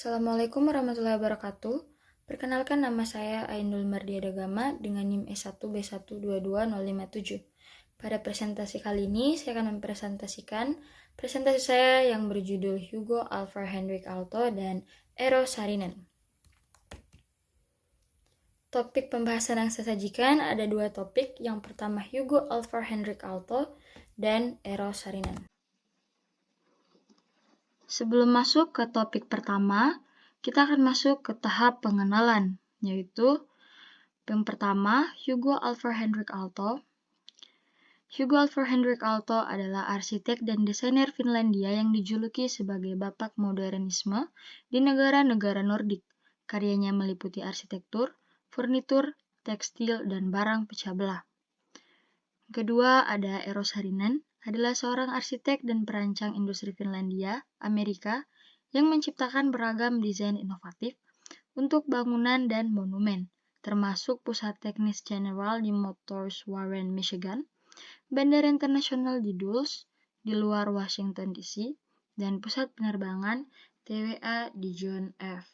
Assalamualaikum warahmatullahi wabarakatuh. Perkenalkan, nama saya Ainul Mardiada Gama dengan NIM S1B1222057. Pada presentasi kali ini, saya akan mempresentasikan presentasi saya yang berjudul Hugo Alvar Hendrik Aalto dan Eero Saarinen. Topik pembahasan yang saya sajikan ada dua topik. Yang pertama Hugo Alvar Hendrik Aalto dan Eero Saarinen. Sebelum masuk ke topik pertama, kita akan masuk ke tahap pengenalan, yaitu yang pertama, Hugo Alvar Hendrik Aalto. Hugo Alvar Hendrik Aalto adalah arsitek dan desainer Finlandia yang dijuluki sebagai bapak modernisme di negara-negara Nordik. Karyanya meliputi arsitektur, furnitur, tekstil, dan barang pecah belah. Kedua, ada Eero Saarinen, adalah seorang arsitek dan perancang industri Finlandia, Amerika, yang menciptakan beragam desain inovatif untuk bangunan dan monumen, termasuk pusat teknis General di Motors Warren, Michigan, bandara internasional di Dulles, di luar Washington DC, dan pusat penerbangan TWA di John F.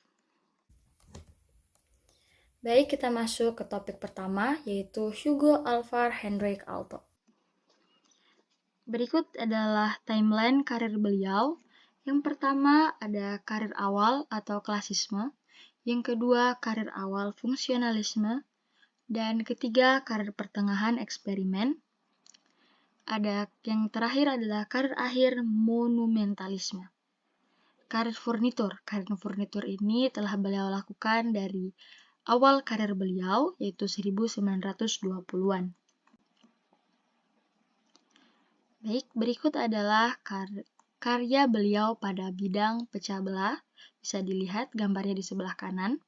Baik, kita masuk ke topik pertama, yaitu Hugo Alvar Hendrik Aalto. Berikut adalah timeline karir beliau. Yang pertama ada karir awal atau klasisme, yang kedua karir awal fungsionalisme, dan ketiga karir pertengahan eksperimen. Ada yang terakhir adalah karir akhir monumentalisme. Karir furnitur ini telah beliau lakukan dari awal karir beliau, yaitu 1920-an. Baik, berikut adalah karya beliau pada bidang pecah belah. Bisa dilihat gambarnya di sebelah kanan,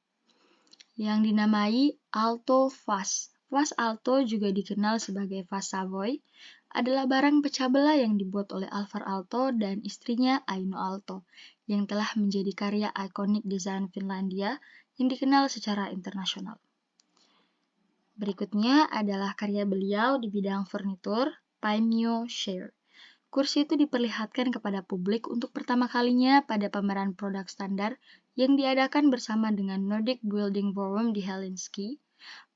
yang dinamai Aalto Vase. Vase Aalto juga dikenal sebagai Vase Savoy, adalah barang pecah belah yang dibuat oleh Alvar Aalto dan istrinya Aino Aalto, yang telah menjadi karya ikonik desain Finlandia yang dikenal secara internasional. Berikutnya adalah karya beliau di bidang furnitur, Paimio Chair. Kursi itu diperlihatkan kepada publik untuk pertama kalinya pada pameran produk standar yang diadakan bersama dengan Nordic Building Forum di Helsinki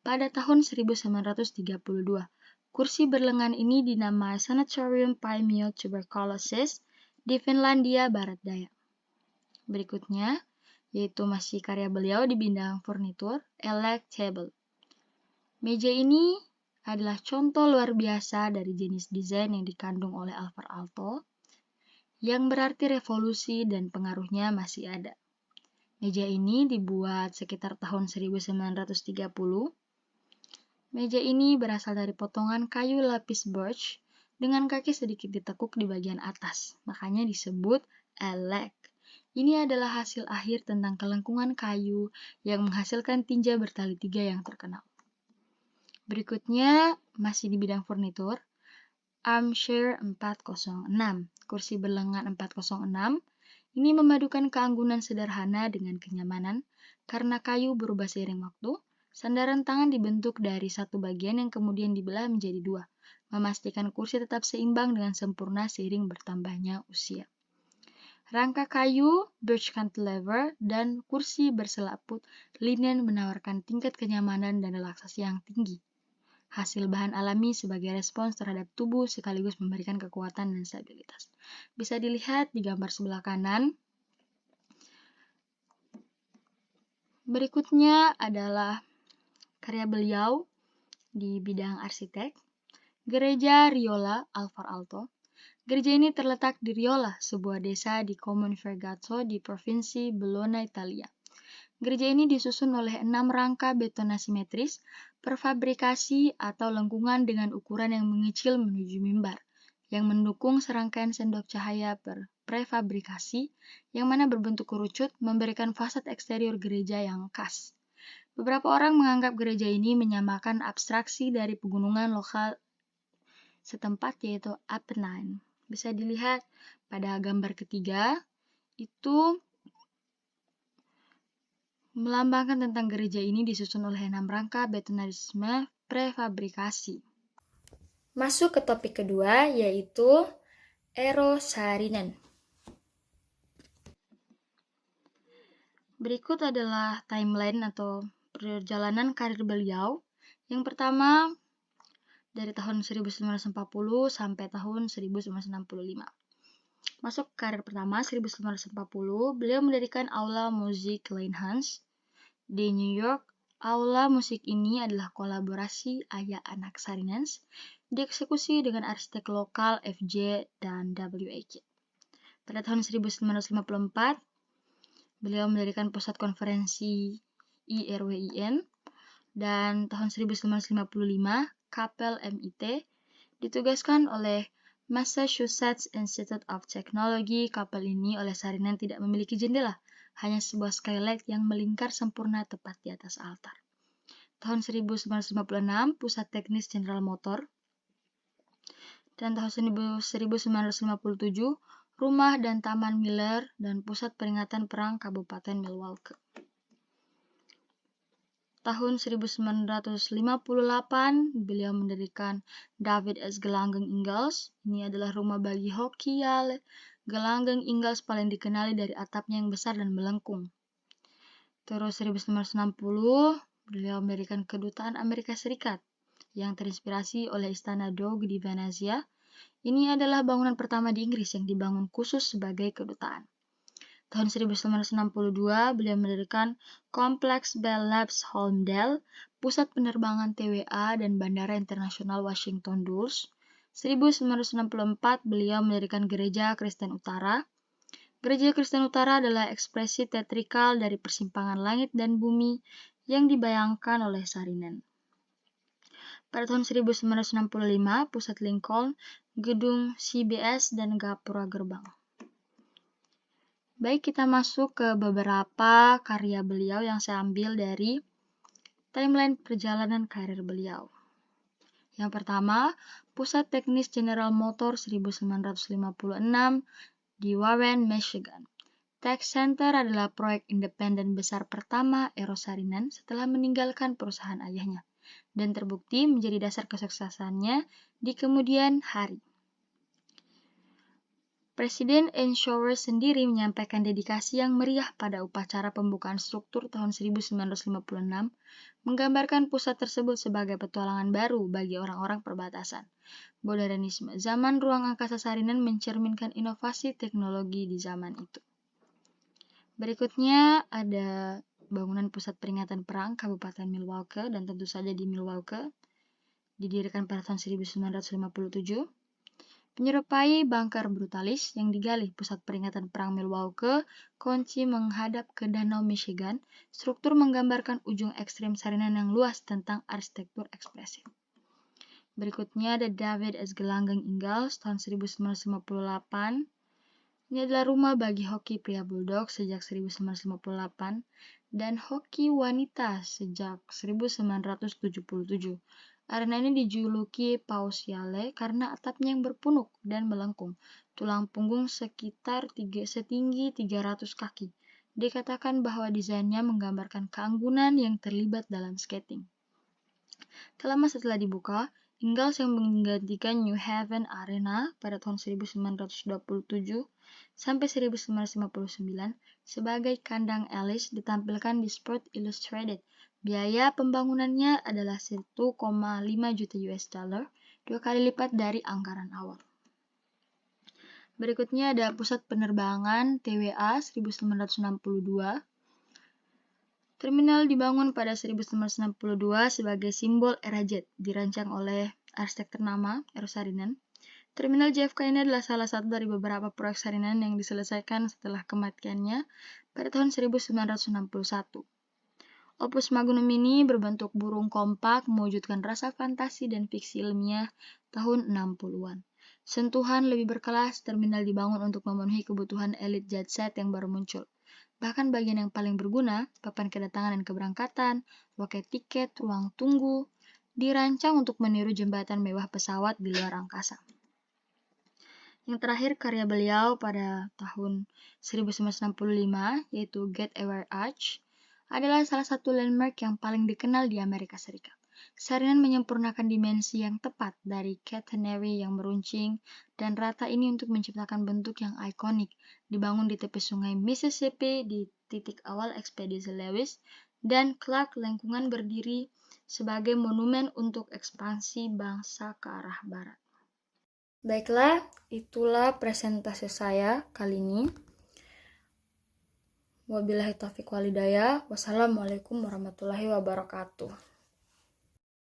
pada tahun 1932. Kursi berlengan ini dinamai Sanatorium Paimio Tuberculosis di Finlandia Barat Daya. Berikutnya, yaitu masih karya beliau di bidang furnitur, Elect Table. Meja ini adalah contoh luar biasa dari jenis desain yang dikandung oleh Alvar Aalto, yang berarti revolusi dan pengaruhnya masih ada. Meja ini dibuat sekitar tahun 1930. Meja ini berasal dari potongan kayu lapis birch dengan kaki sedikit ditekuk di bagian atas, makanya disebut elect. Ini adalah hasil akhir tentang kelengkungan kayu yang menghasilkan tinja bertali tiga yang terkenal. Berikutnya, masih di bidang furnitur, Armchair 406. Kursi berlengan 406 ini memadukan keanggunan sederhana dengan kenyamanan karena kayu berubah seiring waktu. Sandaran tangan dibentuk dari satu bagian yang kemudian dibelah menjadi dua, memastikan kursi tetap seimbang dengan sempurna seiring bertambahnya usia. Rangka kayu, birch cantilever, dan kursi berselaput linen menawarkan tingkat kenyamanan dan relaksasi yang tinggi. Hasil bahan alami sebagai respons terhadap tubuh sekaligus memberikan kekuatan dan stabilitas. Bisa dilihat di gambar sebelah kanan. Berikutnya adalah karya beliau di bidang arsitek, Gereja Riola Alvar Aalto. Gereja ini terletak di Riola, sebuah desa di Comune Vergazzo di Provinsi Bologna, Italia. Gereja ini disusun oleh 6 rangka beton asimetris, prefabrikasi atau lengkungan dengan ukuran yang mengecil menuju mimbar, yang mendukung serangkaian sendok cahaya prefabrikasi, yang mana berbentuk kerucut, memberikan fasad eksterior gereja yang khas. Beberapa orang menganggap gereja ini menyamakan abstraksi dari pegunungan lokal setempat, yaitu Apennine. Bisa dilihat pada gambar ketiga, itu melambangkan tentang gereja ini disusun oleh 6 rangka betonisme prefabrikasi. Masuk ke topik kedua, yaitu Eero Saarinen. Berikut adalah timeline atau perjalanan karir beliau. Yang pertama, dari tahun 1940 sampai tahun 1965. Masuk karir pertama 1940, beliau mendirikan Aula Musik Kleinhans di New York. Aula musik ini adalah kolaborasi ayah anak Sarinens, dieksekusi dengan arsitek lokal F.J. dan W.H. Pada tahun 1954, beliau mendirikan pusat konferensi IRWIN, dan tahun 1955, Kapel MIT ditugaskan oleh Massachusetts Institute of Technology. Kapel ini oleh Saarinen tidak memiliki jendela, hanya sebuah skylight yang melingkar sempurna tepat di atas altar. Tahun 1956, Pusat Teknis General Motor. Dan tahun 1957, Rumah dan Taman Miller dan Pusat Peringatan Perang Kabupaten Milwaukee. Tahun 1958, beliau mendirikan David S. Gelanggang Ingalls. Ini adalah rumah bagi hoki Yale. Gelanggang Ingalls paling dikenali dari atapnya yang besar dan melengkung. Terus 1960, beliau mendirikan Kedutaan Amerika Serikat yang terinspirasi oleh Istana Doge di Venezia. Ini adalah bangunan pertama di Inggris yang dibangun khusus sebagai kedutaan. Tahun 1962, beliau mendirikan Kompleks Bell Labs Holmdel, pusat penerbangan TWA dan Bandara Internasional Washington Dulles. 1964, beliau mendirikan Gereja Kristen Utara. Gereja Kristen Utara adalah ekspresi teatrikal dari persimpangan langit dan bumi yang dibayangkan oleh Saarinen. Pada tahun 1965, Pusat Lincoln, Gedung CBS, dan Gapura Gerbang. Baik, kita masuk ke beberapa karya beliau yang saya ambil dari timeline perjalanan karir beliau. Yang pertama, Pusat Teknis General Motors 1956 di Warren, Michigan. Tech Center adalah proyek independen besar pertama Eero Saarinen setelah meninggalkan perusahaan ayahnya, dan terbukti menjadi dasar kesuksesannya di kemudian hari. Presiden Eisenhower sendiri menyampaikan dedikasi yang meriah pada upacara pembukaan struktur tahun 1956, menggambarkan pusat tersebut sebagai petualangan baru bagi orang-orang perbatasan. Modernisme zaman ruang angkasa Saarinen mencerminkan inovasi teknologi di zaman itu. Berikutnya ada bangunan pusat peringatan perang Kabupaten Milwaukee, dan tentu saja di Milwaukee, didirikan pada tahun 1957. Menyerupai bunker brutalis yang digali pusat peringatan perang Milwaukee, kunci menghadap ke Danau Michigan, struktur menggambarkan ujung ekstrem Saarinen yang luas tentang arsitektur ekspresif. Berikutnya ada David S. Gelanggang Ingalls tahun 1958. Ini adalah rumah bagi hoki pria Bulldog sejak 1958 dan hoki wanita sejak 1977. Arena ini dijuluki Paus Yale karena atapnya yang berpunuk dan melengkung, tulang punggung sekitar setinggi 300 kaki. Dikatakan bahwa desainnya menggambarkan keanggunan yang terlibat dalam skating. Tak lama setelah dibuka, Ingalls yang menggantikan New Haven Arena pada tahun 1927 sampai 1959 sebagai kandang Alice ditampilkan di Sports Illustrated. Biaya pembangunannya adalah 1,5 juta US dollar, 2 kali lipat dari anggaran awal. Berikutnya ada Pusat Penerbangan TWA 1962. Terminal dibangun pada 1962 sebagai simbol era jet, dirancang oleh arsitek ternama Eero Saarinen. Terminal JFK ini adalah salah satu dari beberapa proyek Saarinen yang diselesaikan setelah kematiannya pada tahun 1961. Opus Magnum ini berbentuk burung kompak mewujudkan rasa fantasi dan fiksi ilmiah tahun 60-an. Sentuhan lebih berkelas, terminal dibangun untuk memenuhi kebutuhan elit jet set yang baru muncul. Bahkan bagian yang paling berguna, papan kedatangan dan keberangkatan, loket tiket, ruang tunggu, dirancang untuk meniru jembatan mewah pesawat di luar angkasa. Yang terakhir, karya beliau pada tahun 1965, yaitu Get Aware Arch, adalah salah satu landmark yang paling dikenal di Amerika Serikat. Sarinan menyempurnakan dimensi yang tepat dari catenary yang meruncing dan rata ini untuk menciptakan bentuk yang ikonik, dibangun di tepi sungai Mississippi di titik awal ekspedisi Lewis, dan Clark lengkungan berdiri sebagai monumen untuk ekspansi bangsa ke arah barat. Baiklah, itulah presentasi saya kali ini. Wabillahi taufiq walhidayah. Wassalamualaikum warahmatullahi wabarakatuh.